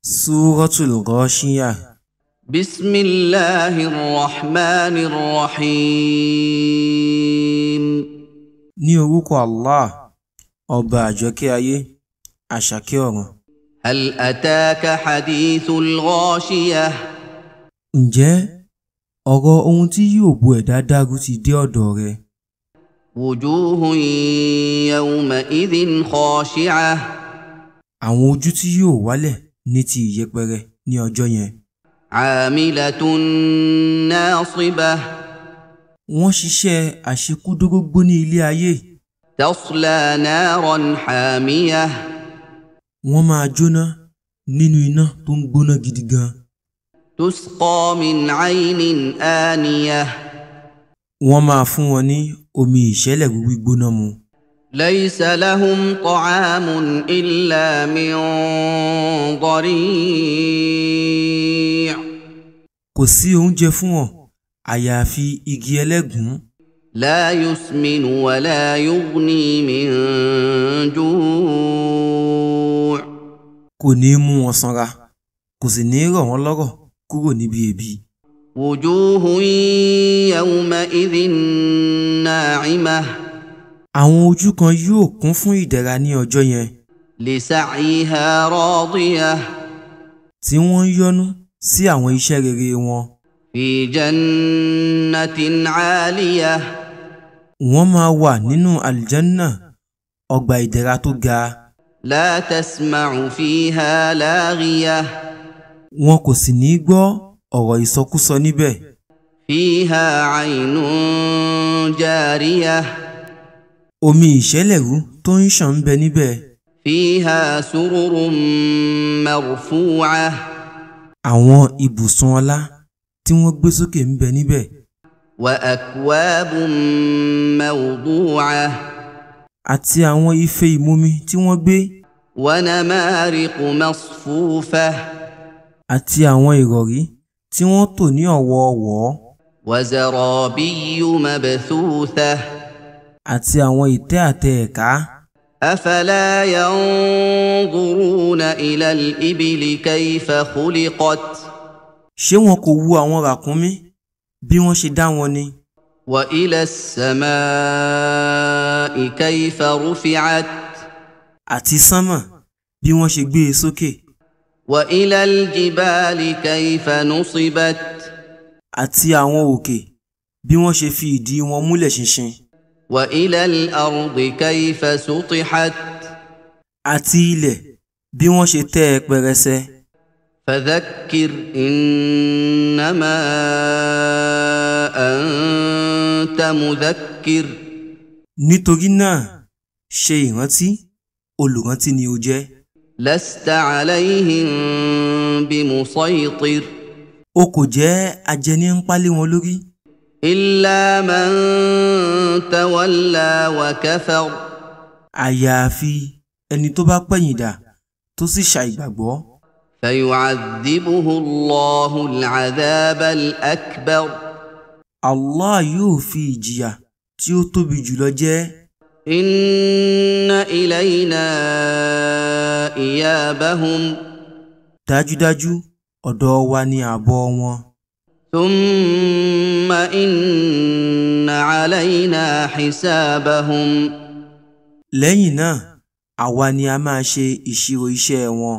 Suratul Ghashiyah. Bismillahirrahmanirrahim. Ní orúkọ Allah, ọba àjọkẹ́ ayé, àṣàkẹ́ ọ̀run. Hal ataka hadithul ghashiyah. Ǹjẹ́ ọ̀rọ̀ ohun tí yóò bo ẹ̀dá dáru ti dé ọ̀dọ̀ rẹ? Wujuhun yawma idhin khashi'ah. Àwọn ojú tí yóò wálẹ̀ ní ti ìyẹpẹrẹ ní ọjọ́ yẹn. Amilatun nasibah. Wọ́n ṣiṣẹ́ àṣekúdórógbó ní ilé ayé. Tasla naran hamiyah. Wọ́n máa jóná nínú iná tó ń gbóná gidi gan. Tusqa min aynin aniyah. Wọ́n máa fún wọn ní omi ìṣẹ́lẹ̀ gbígbóná mu. Laysa lahum ta'amun illa min dari'. Kò sí oúnjẹ fún wọn àyàfi igi ẹlẹ́gùn. La yusminu wa la yughni min ju'. Kò ní mú wọn sanra, kò sì ní rọ̀ wọ́n lọ́rọ̀ kúrò níbi ebi. Wujuhun yawma idhin na'imah. Àwọn ojú kan yóò kún fún ìdẹ̀ra ní ọjọ́ yẹn. Li sa'yiha radiyah. Tí wọ́n yọ́nú sí àwọn iṣẹ́ rere wọn. Fi jannatin 'aliyah. Wọ́n máa wà nínú aljanna, ọgbà ìdẹ̀ra tó ga. La tasma'u fiha laghiyah. Wọn kò sì ní gbọ́ ọ̀rọ̀ ìsọkúsọ níbẹ̀. Fiha 'aynun jariyah. Omi ìṣẹ́lẹ̀rú tó ń ṣàn ń bẹ níbẹ̀. Fiha sururun marfu'ah. Àwọn ibùsùn ọlá tí wọ́n gbé sókè ń bẹ níbẹ̀. Wa akwabun mawdu'ah. Àti àwọn ife ìmumi tí wọ́n gbé. Wa namariqu masfufah. Àti àwọn ìrọ̀rí tí wọ́n tò ní ọ̀wọ̀ọ̀wọ́. Wa zarabiyyu mabthuthah. Àti àwọn ìtẹ́ àtẹ ẹ̀ká. Afala yanzuruna ila al-ibili kayfa khuliqat. Ṣé wọn kò wo àwọn ràkúnmí bí wọ́n ṣe dá wọn ni? Wa ila as-samaa'i kayfa rufi'at. Àti sánmà bí wọ́n ṣe gbé e sókè. Wa ila al-jibali kayfa nusibat. Àti àwọn òkè bí wọ́n ṣe fi ìdí wọn múlẹ̀ ṣinṣin. Wa ila al-ardi kayfa sutihat. Àti ilẹ̀ bí wọ́n ṣe tẹ́ ẹ pẹrẹsẹ. Fadhakkir innama anta mudhakkir. Nítorí náà, ṣe ìrántí, olùrántí ni ó jẹ́. Lasta alayhim bimusaytir. O kò jẹ́ ajẹni ń pálé wọn lórí. Illa man tawalla wa kafar. Àyàfi ẹni tó bá pẹ̀yìndà tó sì ṣàìgbàgbọ́. Fayu'adhibuhu Allahu al-'adhaba al-akbar. Allah yóò fi ìjìyà tí ó tóbi jùlọ jẹ. Inna ilayna iyabahum. Dájúdájú ọ̀dọ̀ wa ni àbọ̀ wọn. Thumma inna alayna hisabahum. Lẹ́yìn náà, àwa ni a máa ṣe ìṣirò iṣẹ́ wọn.